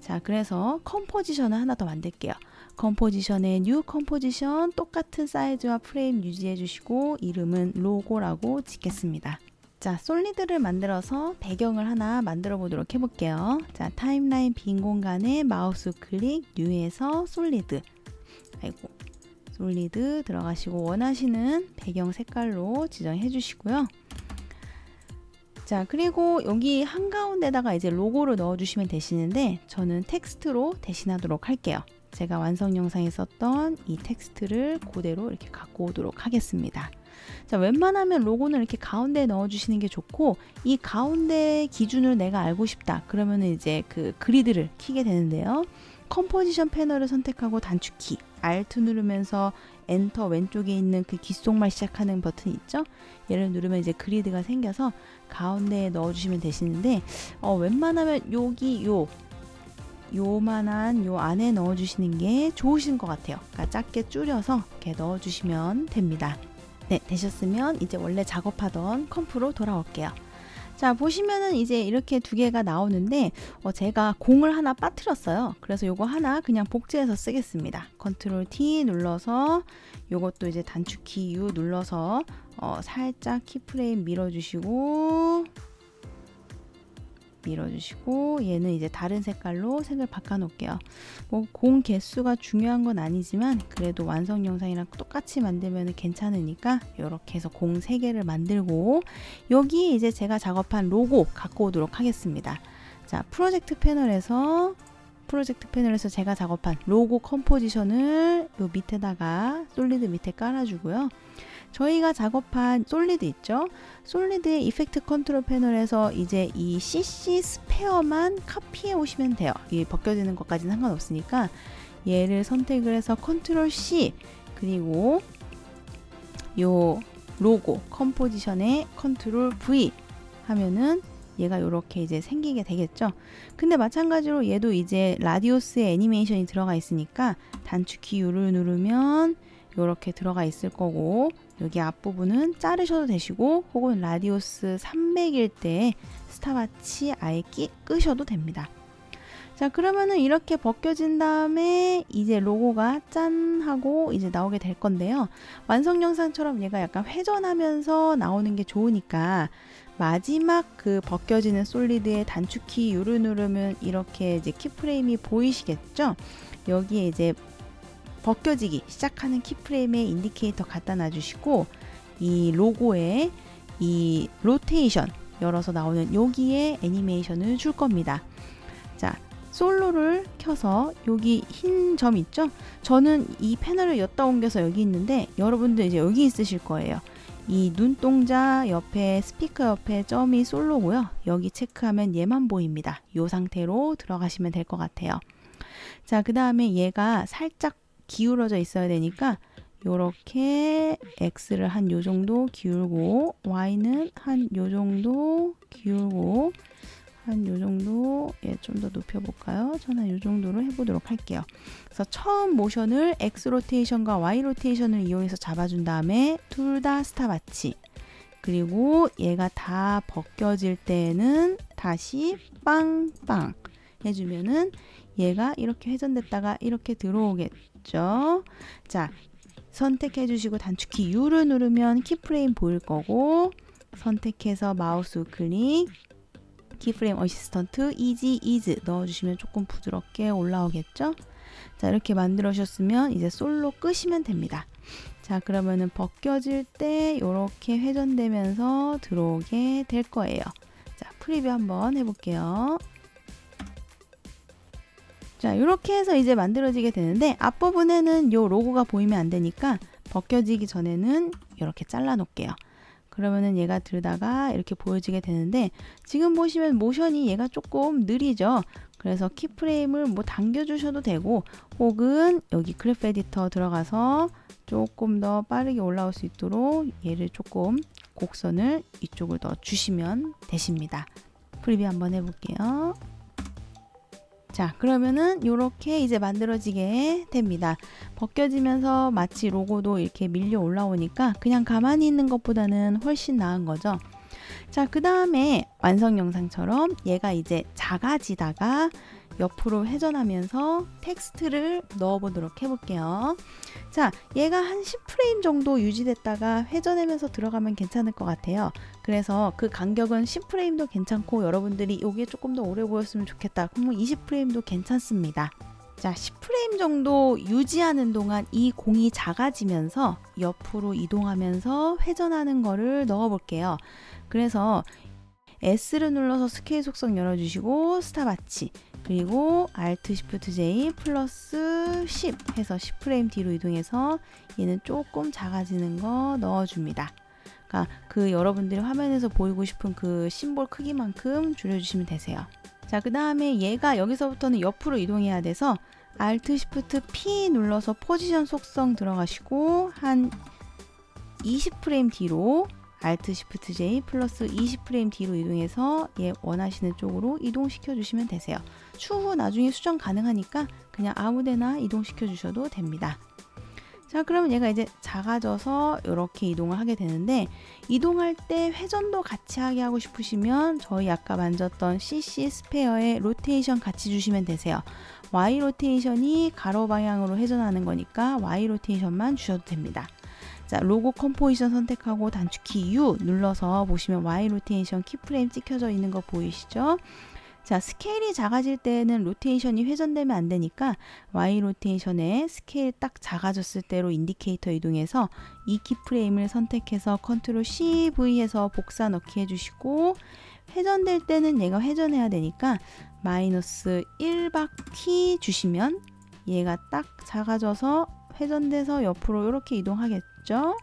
자, 그래서 컴포지션을 하나 더 만들게요. 컴포지션에 뉴 컴포지션 똑같은 사이즈와 프레임 유지해 주시고 이름은 로고라고 짓겠습니다. 자, 솔리드를 만들어서 배경을 하나 만들어 보도록 해볼게요. 자, 타임라인 빈 공간에 마우스 클릭 뉴에서 솔리드, 솔리드 들어가시고 원하시는 배경 색깔로 지정해 주시고요. 자, 그리고 여기 한가운데다가 이제 로고를 넣어 주시면 되시는데 저는 텍스트로 대신하도록 할게요. 제가 완성 영상에 썼던 이 텍스트를 그대로 이렇게 갖고 오도록 하겠습니다. 자, 웬만하면 로고는 이렇게 가운데에 넣어 주시는 게 좋고, 이 가운데 기준을 내가 알고 싶다 그러면 이제 그 그리드를 키게 되는데요. 컴포지션 패널을 선택하고 단축키 Alt 누르면서 엔터 왼쪽에 있는 그 귓속말 시작하는 버튼 있죠? 얘를 누르면 이제 그리드가 생겨서 가운데에 넣어주시면 되시는데 웬만하면 여기 요만한 요 안에 넣어주시는 게 좋으신 것 같아요. 그러니까 작게 줄여서 이렇게 넣어주시면 됩니다. 네, 되셨으면 이제 원래 작업하던 컴프로 돌아올게요. 자, 보시면은 이제 이렇게 두 개가 나오는데 제가 공을 하나 빠뜨렸어요. 그래서 요거 하나 그냥 복제해서 쓰겠습니다. 컨트롤 T 눌러서 요것도 이제 단축키 U 눌러서 살짝 키프레임 밀어주시고 얘는 이제 다른 색깔로 색을 바꿔 놓을게요. 뭐 공 개수가 중요한 건 아니지만 그래도 완성 영상이랑 똑같이 만들면 괜찮으니까 이렇게 해서 공 3개를 만들고 여기 이제 제가 작업한 로고 갖고 오도록 하겠습니다. 자, 프로젝트 패널에서 제가 작업한 로고 컴포지션을 요 밑에다가 솔리드 밑에 깔아주고요. 저희가 작업한 솔리드 있죠? 솔리드의 이펙트 컨트롤 패널에서 이제 이 CC 스페어만 카피해 오시면 돼요. 이게 벗겨지는 것까지는 상관없으니까 얘를 선택을 해서 컨트롤 C 그리고 요 로고 컴포지션에 컨트롤 V 하면은 얘가 이렇게 이제 생기게 되겠죠. 근데 마찬가지로 얘도 이제 라디오스의 애니메이션이 들어가 있으니까 단축키 U를 누르면 이렇게 들어가 있을 거고 여기 앞부분은 자르셔도 되시고 혹은 라디오스 300일 때 스탑워치 아예 끄셔도 됩니다. 자, 그러면은 이렇게 벗겨진 다음에 이제 로고가 짠 하고 이제 나오게 될 건데요. 완성 영상처럼 얘가 약간 회전하면서 나오는 게 좋으니까 마지막 그 벗겨지는 솔리드의 단축키 U를 누르면 이렇게 이제 키프레임이 보이시겠죠? 여기에 이제 벗겨지기 시작하는 키프레임에 인디케이터 갖다 놔주시고 이 로고에 이 로테이션 열어서 나오는 여기에 애니메이션을 줄 겁니다. 자, 솔로를 켜서 여기 흰 점 있죠? 저는 이 패널을 엿다 옮겨서 여기 있는데 여러분들 이제 여기 있으실 거예요. 이 눈동자 옆에 스피커 옆에 점이 솔로고요. 여기 체크하면 얘만 보입니다. 이 상태로 들어가시면 될 것 같아요. 자, 그 다음에 얘가 살짝 기울어져 있어야 되니까 요렇게 X를 한 요 정도 기울고 Y는 한 요 정도 기울고 한 요 정도 좀 더 높여볼까요? 저는 한 요 정도로 해보도록 할게요. 그래서 처음 모션을 X 로테이션과 Y 로테이션을 이용해서 잡아준 다음에 둘 다 스탑워치 그리고 얘가 다 벗겨질 때는 다시 빵빵 해주면은 얘가 이렇게 회전됐다가 이렇게 들어오겠죠. 자, 선택해 주시고 단축키 U를 누르면 키프레임 보일 거고 선택해서 마우스 클릭 키프레임 어시스턴트 이지 이즈 넣어주시면 조금 부드럽게 올라오겠죠. 자, 이렇게 만들어주셨으면 이제 솔로 끄시면 됩니다. 자, 그러면은 벗겨질 때 이렇게 회전되면서 들어오게 될 거예요. 자, 프리뷰 한번 해볼게요. 자, 이렇게 해서 이제 만들어지게 되는데 앞부분에는 요 로고가 보이면 안 되니까 벗겨지기 전에는 이렇게 잘라 놓을게요. 그러면은 얘가 들다가 이렇게 보여지게 되는데 지금 보시면 모션이 얘가 조금 느리죠. 그래서 키프레임을 뭐 당겨 주셔도 되고 혹은 여기 그래프 에디터 들어가서 조금 더 빠르게 올라올 수 있도록 얘를 조금 곡선을 이쪽을 더 주시면 되십니다. 프리뷰 한번 해볼게요. 자, 그러면은 이렇게 이제 만들어지게 됩니다. 벗겨지면서 마치 로고도 이렇게 밀려 올라오니까 그냥 가만히 있는 것보다는 훨씬 나은 거죠. 자, 그 다음에 완성 영상처럼 얘가 이제 작아지다가 옆으로 회전하면서 텍스트를 넣어보도록 해볼게요. 자, 얘가 한 10프레임 정도 유지됐다가 회전하면서 들어가면 괜찮을 것 같아요. 그래서 그 간격은 10프레임도 괜찮고 여러분들이 이게 조금 더 오래 보였으면 좋겠다. 그러면 20프레임도 괜찮습니다. 자, 10프레임 정도 유지하는 동안 이 공이 작아지면서 옆으로 이동하면서 회전하는 거를 넣어볼게요. 그래서 S를 눌러서 스케일 속성 열어주시고 스탑와치 그리고 Alt Shift J 플러스 10 해서 10프레임 뒤로 이동해서 얘는 조금 작아지는 거 넣어줍니다. 그러니까 그 여러분들이 화면에서 보이고 싶은 그 심볼 크기만큼 줄여주시면 되세요. 자, 그 다음에 얘가 여기서부터는 옆으로 이동해야 돼서 Alt Shift P 눌러서 포지션 속성 들어가시고 한 20프레임 뒤로 Alt Shift J 플러스 20프레임 뒤로 이동해서 얘 원하시는 쪽으로 이동시켜 주시면 되세요. 추후 나중에 수정 가능하니까 그냥 아무데나 이동시켜 주셔도 됩니다. 자, 그러면 얘가 이제 작아져서 이렇게 이동을 하게 되는데 이동할 때 회전도 같이 하게 하고 싶으시면 저희 아까 만졌던 CC 스페어의 로테이션 같이 주시면 되세요. Y 로테이션이 가로 방향으로 회전하는 거니까 Y 로테이션만 주셔도 됩니다. 자, 로고 컴포지션 선택하고 단축키 U 눌러서 보시면 Y 로테이션 키프레임 찍혀져 있는 거 보이시죠? 자, 스케일이 작아질 때는 로테이션이 회전되면 안 되니까 Y 로테이션에 스케일 딱 작아졌을 때로 인디케이터 이동해서 이 키프레임을 선택해서 컨트롤 CV 해서 복사 넣기 해주시고 회전될 때는 얘가 회전해야 되니까 마이너스 1바퀴 주시면 얘가 딱 작아져서 회전돼서 옆으로 이렇게 이동하겠죠.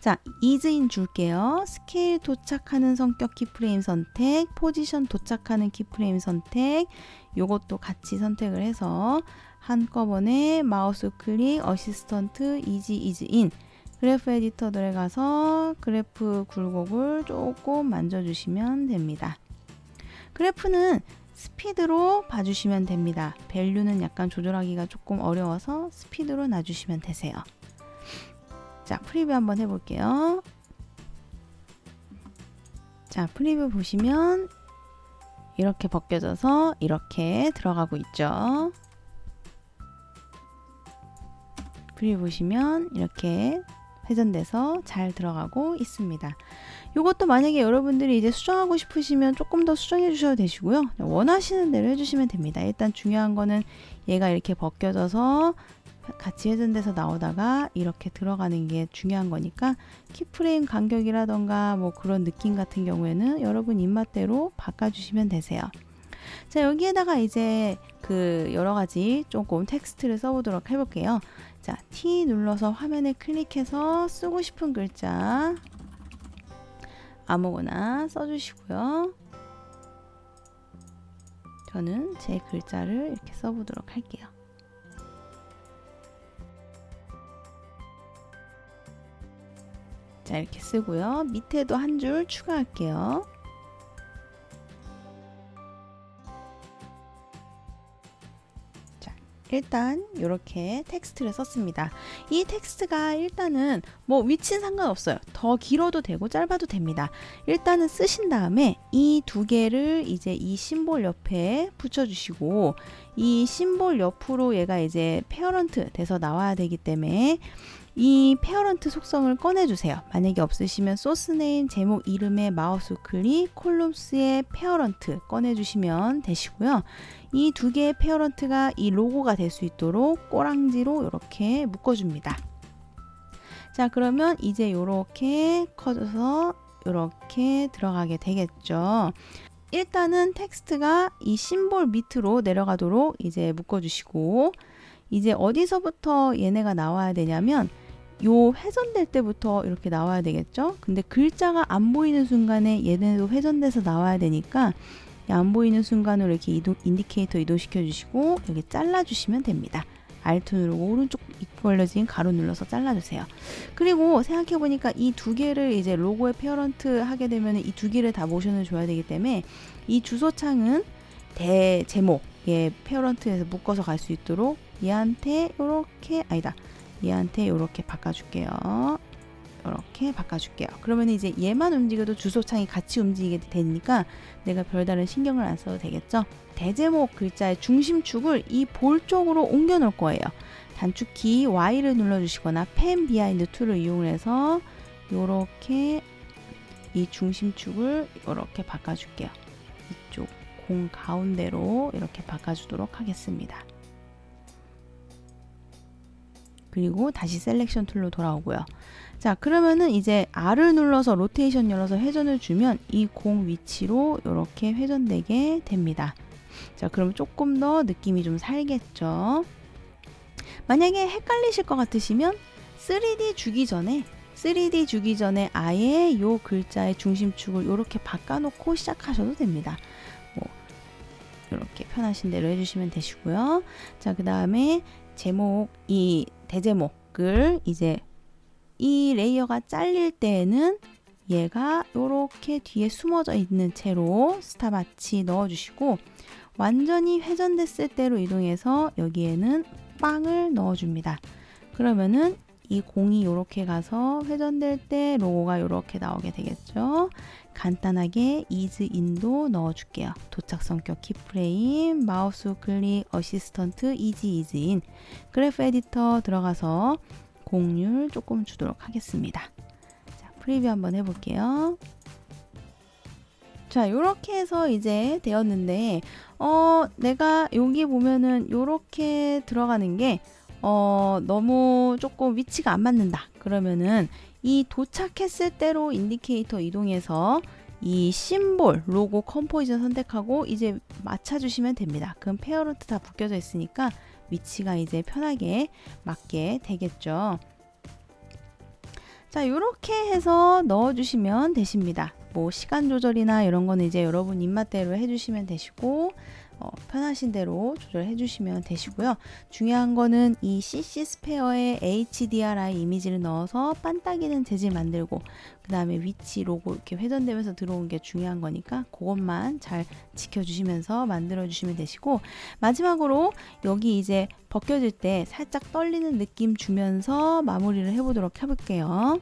자, 이즈인 줄게요. 스케일 도착하는 성격 키프레임 선택, 포지션 도착하는 키프레임 선택, 요것도 같이 선택을 해서 한꺼번에 마우스 클릭, 어시스턴트, 이즈인 그래프 에디터 들어가서 그래프 굴곡을 조금 만져주시면 됩니다. 그래프는 스피드로 봐주시면 됩니다. 밸류는 약간 조절하기가 조금 어려워서 스피드로 놔주시면 되세요. 자, 프리뷰 한번 해볼게요. 자, 프리뷰 보시면 이렇게 벗겨져서 이렇게 들어가고 있죠. 프리뷰 보시면 이렇게 회전돼서 잘 들어가고 있습니다. 이것도 만약에 여러분들이 이제 수정하고 싶으시면 조금 더 수정해 주셔도 되시고요. 원하시는 대로 해주시면 됩니다. 일단 중요한 거는 얘가 이렇게 벗겨져서 같이 회전돼서 나오다가 이렇게 들어가는 게 중요한 거니까 키프레임 간격이라던가 뭐 그런 느낌 같은 경우에는 여러분 입맛대로 바꿔주시면 되세요. 자, 여기에다가 이제 그 여러 가지 조금 텍스트를 써보도록 해볼게요. 자, T 눌러서 화면에 클릭해서 쓰고 싶은 글자 아무거나 써주시고요. 저는 제 글자를 이렇게 써보도록 할게요. 자, 이렇게 쓰고요. 밑에도 한 줄 추가할게요. 자, 일단 이렇게 텍스트를 썼습니다. 이 텍스트가 일단은 뭐 위치는 상관없어요. 더 길어도 되고 짧아도 됩니다. 일단은 쓰신 다음에 이 두 개를 이제 이 심볼 옆에 붙여주시고 이 심볼 옆으로 얘가 이제 페어런트 돼서 나와야 되기 때문에 이 페어런트 속성을 꺼내주세요. 만약에 없으시면 소스 네임 제목 이름에 마우스 클릭 콜럼스의 페어런트 꺼내주시면 되시고요. 이 두 개의 페어런트가 이 로고가 될 수 있도록 꼬랑지로 이렇게 묶어줍니다. 자, 그러면 이제 이렇게 커져서 이렇게 들어가게 되겠죠. 일단은 텍스트가 이 심볼 밑으로 내려가도록 이제 묶어주시고 이제 어디서부터 얘네가 나와야 되냐면 요 회전될 때부터 이렇게 나와야 되겠죠. 근데 글자가 안 보이는 순간에 얘네도 회전돼서 나와야 되니까 안 보이는 순간으로 이렇게 인디케이터 이동시켜 주시고 여기 잘라 주시면 됩니다. Alt 누르고 오른쪽 벌려진 가로 눌러서 잘라주세요. 그리고 생각해보니까 이 두 개를 이제 로고에 페어런트 하게 되면 이 두 개를 다 모션을 줘야 되기 때문에 이 주소창은 제목에 페어런트에서 묶어서 갈 수 있도록 얘한테 이렇게 얘한테 이렇게 바꿔줄게요. 이렇게 바꿔줄게요. 그러면 이제 얘만 움직여도 주소창이 같이 움직이게 되니까 내가 별다른 신경을 안 써도 되겠죠. 대제목 글자의 중심축을 이 볼 쪽으로 옮겨 놓을 거예요. 단축키 Y를 눌러주시거나 펜 비하인드 툴을 이용해서 이렇게 이 중심축을 이렇게 바꿔줄게요. 이쪽 공 가운데로 이렇게 바꿔주도록 하겠습니다. 그리고 다시 셀렉션 툴로 돌아오고요. 자, 그러면은 이제 R을 눌러서 로테이션 열어서 회전을 주면 이 공 위치로 이렇게 회전되게 됩니다. 자, 그럼 조금 더 느낌이 좀 살겠죠. 만약에 헷갈리실 것 같으시면 3D 주기 전에 아예 요 글자의 중심축을 이렇게 바꿔놓고 시작하셔도 됩니다. 뭐 이렇게 편하신 대로 해주시면 되시고요. 자, 그 다음에 제목, 이 대제목을 이제 이 레이어가 잘릴 때에는 얘가 이렇게 뒤에 숨어져 있는 채로 스탑와치 넣어주시고 완전히 회전됐을 때로 이동해서 여기에는 빵을 넣어줍니다. 그러면은 이 공이 이렇게 가서 회전될 때 로고가 이렇게 나오게 되겠죠. 간단하게 ease in도 넣어줄게요. 도착 성격 키프레임, 마우스 클릭, 어시스턴트, ease in. 그래프 에디터 들어가서 공률 조금 주도록 하겠습니다. 자, 프리뷰 한번 해볼게요. 자, 요렇게 해서 이제 되었는데 내가 여기 보면은 요렇게 들어가는 게 너무 조금 위치가 안 맞는다. 그러면은 이 도착했을 때로 인디케이터 이동해서 이 심볼, 로고, 컴포지션 선택하고 이제 맞춰주시면 됩니다. 그럼 페어런트 다 묶여져 있으니까 위치가 이제 편하게 맞게 되겠죠. 자, 요렇게 해서 넣어주시면 되십니다. 뭐 시간 조절이나 이런 거는 이제 여러분 입맛대로 해주시면 되시고 편하신 대로 조절해 주시면 되시고요. 중요한 거는 이 CC 스페어에 HDRI 이미지를 넣어서 반딱이는 재질 만들고 그 다음에 위치 로고 이렇게 회전되면서 들어온 게 중요한 거니까 그것만 잘 지켜주시면서 만들어 주시면 되시고 마지막으로 여기 이제 벗겨질 때 살짝 떨리는 느낌 주면서 마무리를 해보도록 해볼게요.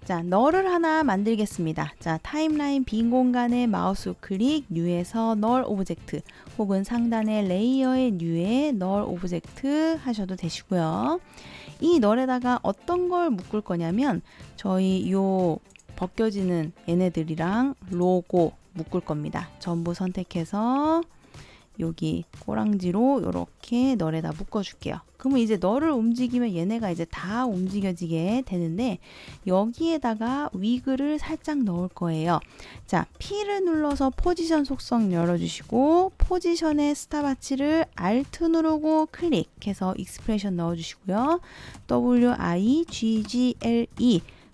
자, 널을 하나 만들겠습니다. 자, 타임라인 빈 공간에 마우스 클릭, 뉴에서 널 오브젝트 혹은 상단의 레이어의 뉴에 널 오브젝트 하셔도 되시고요. 이 널에다가 어떤 걸 묶을 거냐면 저희 요 벗겨지는 얘네들이랑 로고 묶을 겁니다. 전부 선택해서 여기 꼬랑지로 이렇게 널에다 묶어줄게요. 그러면 이제 널을 움직이면 얘네가 이제 다 움직여지게 되는데 여기에다가 위글을 살짝 넣을 거예요. 자, P를 눌러서 포지션 속성 열어주시고 포지션의 스탑와치를 Alt 누르고 클릭해서 익스프레션 넣어주시고요. WIGGLE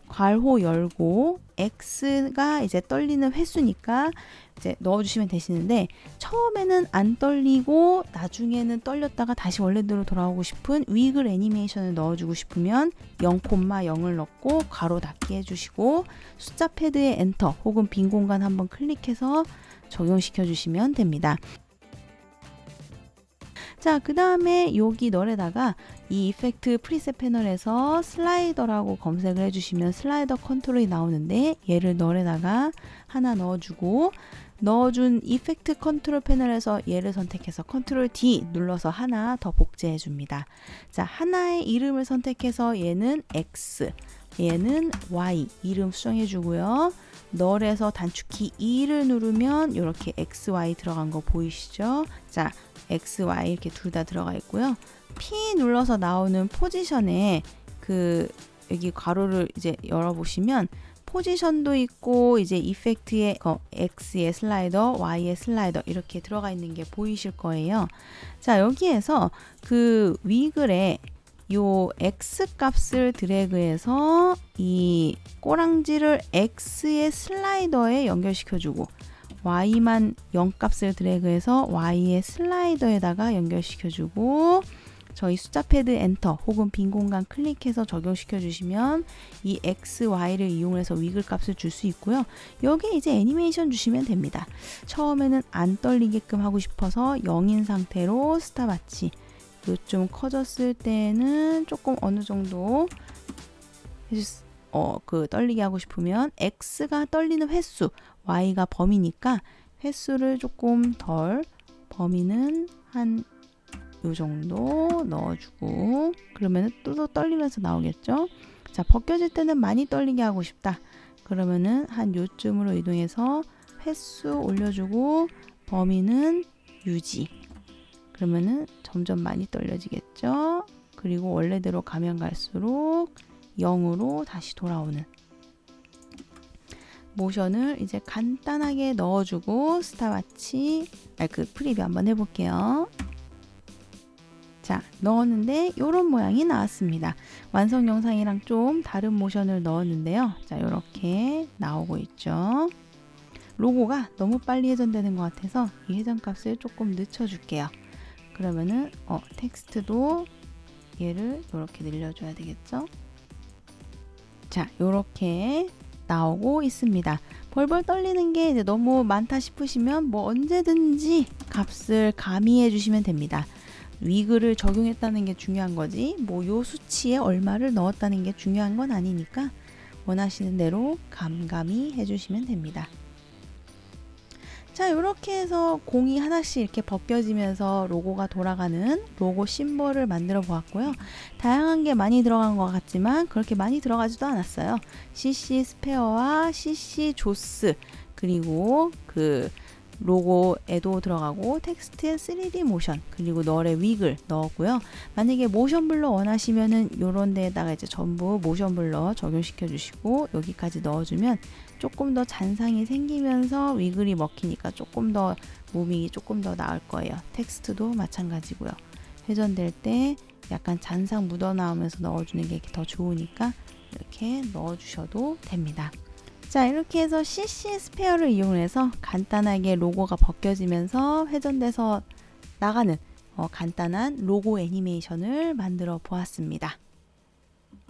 괄호 열고 X가 이제 떨리는 횟수니까 이제 넣어주시면 되시는데 처음에는 안 떨리고 나중에는 떨렸다가 다시 원래대로 돌아오고 싶은 위글 애니메이션을 넣어주고 싶으면 0,0을 넣고 괄호 닫기 해주시고 숫자 패드에 엔터 혹은 빈 공간 한번 클릭해서 적용시켜 주시면 됩니다. 자, 그 다음에 여기 널에다가 이 이펙트 프리셋 패널에서 슬라이더라고 검색을 해주시면 슬라이더 컨트롤이 나오는데 얘를 널에다가 하나 넣어주고 넣어준 이펙트 컨트롤 패널에서 얘를 선택해서 컨트롤 D 눌러서 하나 더 복제해 줍니다. 자, 하나의 이름을 선택해서 얘는 X, 얘는 Y 이름 수정해 주고요. 널에서 단축키 E를 누르면 이렇게 XY 들어간 거 보이시죠? 자, XY 이렇게 둘 다 들어가 있고요. P 눌러서 나오는 포지션에 그 여기 괄호를 이제 열어보시면 포지션도 있고 이제 이펙트에 X의 슬라이더, Y의 슬라이더 이렇게 들어가 있는 게 보이실 거예요. 자, 여기에서 그 위글에 요 X 값을 드래그해서 이 꼬랑지를 X의 슬라이더에 연결시켜주고 Y만 0 값을 드래그해서 Y의 슬라이더에다가 연결시켜주고 저희 숫자 패드 엔터 혹은 빈 공간 클릭해서 적용시켜 주시면 이 X, Y를 이용해서 위글 값을 줄 수 있고요. 여기에 이제 애니메이션 주시면 됩니다. 처음에는 안 떨리게끔 하고 싶어서 0인 상태로 스탑와치 요쯤 커졌을 때는 조금 어느 정도 떨리게 하고 싶으면 X가 떨리는 횟수, Y가 범위니까 횟수를 조금 덜, 범위는 한 요 정도 넣어주고, 그러면 또 떨리면서 나오겠죠. 자, 벗겨질 때는 많이 떨리게 하고 싶다. 그러면은 한 요쯤으로 이동해서 횟수 올려주고 범위는 유지. 그러면은 점점 많이 떨려지겠죠. 그리고 원래대로 가면 갈수록 0으로 다시 돌아오는 모션을 이제 간단하게 넣어주고 스탑워치, 프리뷰 한번 해볼게요. 자, 넣었는데 이런 모양이 나왔습니다. 완성 영상이랑 좀 다른 모션을 넣었는데요. 자, 이렇게 나오고 있죠. 로고가 너무 빨리 회전되는 것 같아서 이 회전값을 조금 늦춰줄게요. 그러면은 텍스트도 얘를 이렇게 늘려줘야 되겠죠. 자, 이렇게 나오고 있습니다. 벌벌 떨리는 게 이제 너무 많다 싶으시면 뭐 언제든지 값을 가미해 주시면 됩니다. 위글을 적용했다는 게 중요한 거지 뭐 요 수치에 얼마를 넣었다는 게 중요한 건 아니니까 원하시는 대로 감감이 해주시면 됩니다. 자, 이렇게 해서 공이 하나씩 이렇게 벗겨지면서 로고가 돌아가는 로고 심볼을 만들어 보았고요. 다양한 게 많이 들어간 것 같지만 그렇게 많이 들어가지도 않았어요. CC 스페어와 CC 조스, 그리고 그 로고에도 들어가고 텍스트에 3D 모션, 그리고 널의 위글 넣었고요. 만약에 모션 블러 원하시면은 요런 데에다가 이제 전부 모션 블러 적용시켜 주시고 여기까지 넣어주면 조금 더 잔상이 생기면서 위글이 먹히니까 조금 더 무빙이 조금 더 나을 거예요. 텍스트도 마찬가지고요. 회전될 때 약간 잔상 묻어나오면서 넣어주는 게 더 좋으니까 이렇게 넣어주셔도 됩니다. 자, 이렇게 해서 CC 스페어를 이용해서 간단하게 로고가 벗겨지면서 회전돼서 나가는 간단한 로고 애니메이션을 만들어 보았습니다.